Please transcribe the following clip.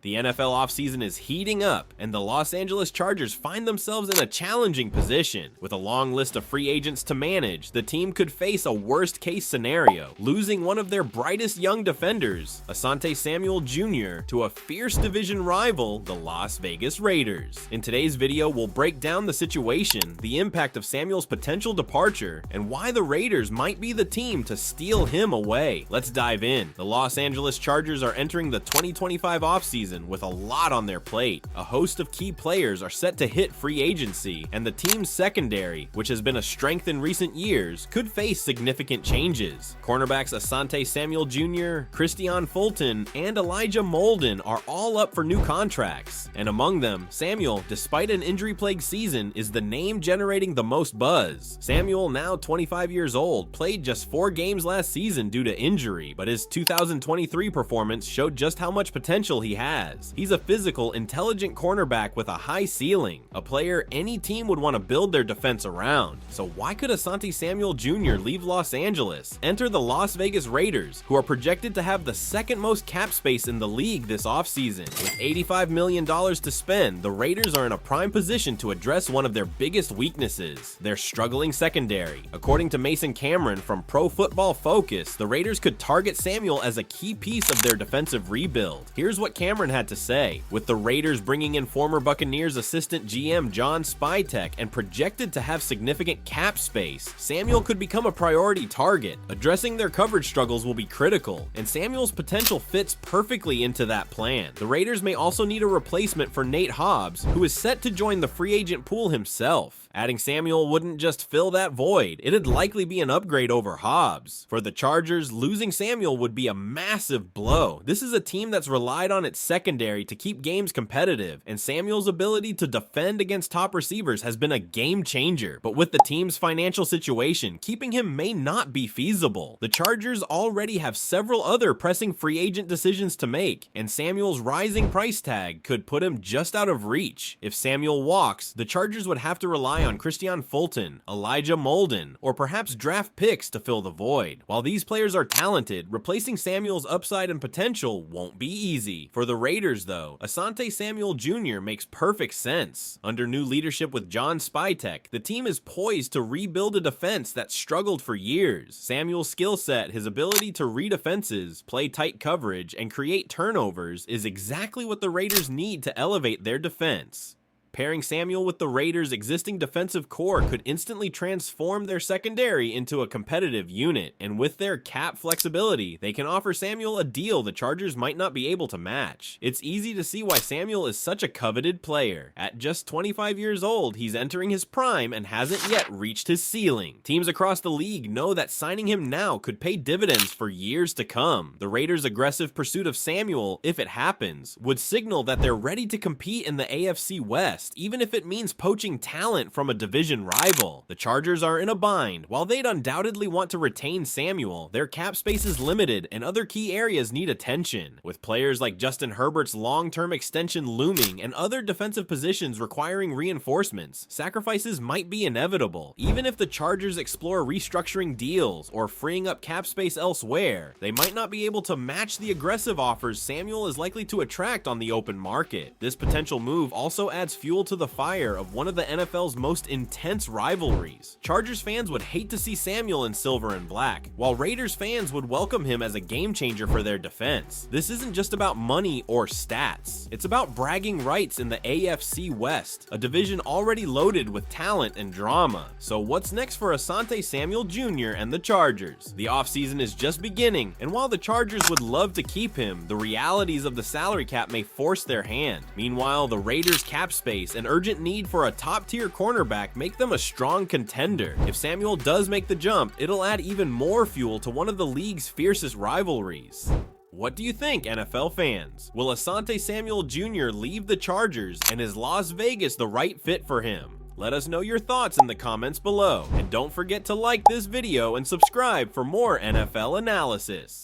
The NFL offseason is heating up, and the Los Angeles Chargers find themselves in a challenging position. With a long list of free agents to manage, the team could face a worst-case scenario, losing one of their brightest young defenders, Asante Samuel Jr., to a fierce division rival, the Las Vegas Raiders. In today's video, we'll break down the situation, the impact of Samuel's potential departure, and why the Raiders might be the team to steal him away. Let's dive in. The Los Angeles Chargers are entering the 2025 offseason with a lot on their plate. A host of key players are set to hit free agency, and the team's secondary, which has been a strength in recent years, could face significant changes. Cornerbacks Asante Samuel Jr., Christian Fulton, and Elijah Molden are all up for new contracts, and among them, Samuel, despite an injury-plagued season, is the name generating the most buzz. Samuel, now 25 years old, played just 4 games last season due to injury, but his 2023 performance showed just how much potential he has. He's a physical, intelligent cornerback with a high ceiling, a player any team would want to build their defense around. So why could Asante Samuel Jr. leave Los Angeles, enter the Las Vegas Raiders, who are projected to have the second most cap space in the league this offseason? With $85 million to spend, the Raiders are in a prime position to address one of their biggest weaknesses, their struggling secondary. According to Mason Cameron from Pro Football Focus, the Raiders could target Samuel as a key piece of their defensive rebuild. Here's what Cameron had to say. With the Raiders bringing in former Buccaneers assistant GM John Spytek and projected to have significant cap space, Samuel could become a priority target. Addressing their coverage struggles will be critical, and Samuel's potential fits perfectly into that plan. The Raiders may also need a replacement for Nate Hobbs, who is set to join the free agent pool himself. Adding Samuel wouldn't just fill that void, it'd likely be an upgrade over Hobbs. For the Chargers, losing Samuel would be a massive blow. This is a team that's relied on its secondary to keep games competitive, and Samuel's ability to defend against top receivers has been a game changer. But with the team's financial situation, keeping him may not be feasible. The Chargers already have several other pressing free agent decisions to make, and Samuel's rising price tag could put him just out of reach. If Samuel walks, the Chargers would have to rely on Christian Fulton, Elijah Molden, or perhaps draft picks to fill the void. While these players are talented, replacing Samuel's upside and potential won't be easy. For the Raiders, though, Asante Samuel Jr. makes perfect sense. Under new leadership with John Spytek, the team is poised to rebuild a defense that struggled for years. Samuel's skill set, his ability to read offenses, play tight coverage, and create turnovers is exactly what the Raiders need to elevate their defense. Pairing Samuel with the Raiders' existing defensive core could instantly transform their secondary into a competitive unit, and with their cap flexibility, they can offer Samuel a deal the Chargers might not be able to match. It's easy to see why Samuel is such a coveted player. At just 25 years old, he's entering his prime and hasn't yet reached his ceiling. Teams across the league know that signing him now could pay dividends for years to come. The Raiders' aggressive pursuit of Samuel, if it happens, would signal that they're ready to compete in the AFC West, even if it means poaching talent from a division rival. The Chargers are in a bind. While they'd undoubtedly want to retain Samuel, their cap space is limited and other key areas need attention. With players like Justin Herbert's long-term extension looming and other defensive positions requiring reinforcements, sacrifices might be inevitable. Even if the Chargers explore restructuring deals or freeing up cap space elsewhere, they might not be able to match the aggressive offers Samuel is likely to attract on the open market. This potential move also adds fuel to the fire of one of the NFL's most intense rivalries. Chargers fans would hate to see Samuel in silver and black, while Raiders fans would welcome him as a game changer for their defense. This isn't just about money or stats. It's about bragging rights in the AFC West, a division already loaded with talent and drama. So what's next for Asante Samuel Jr. and the Chargers? The offseason is just beginning, and while the Chargers would love to keep him, the realities of the salary cap may force their hand. Meanwhile, the Raiders' cap space and urgent need for a top-tier cornerback make them a strong contender. If Samuel does make the jump, it'll add even more fuel to one of the league's fiercest rivalries. What do you think, NFL fans? Will Asante Samuel Jr. leave the Chargers, and is Las Vegas the right fit for him? Let us know your thoughts in the comments below, and don't forget to like this video and subscribe for more NFL analysis.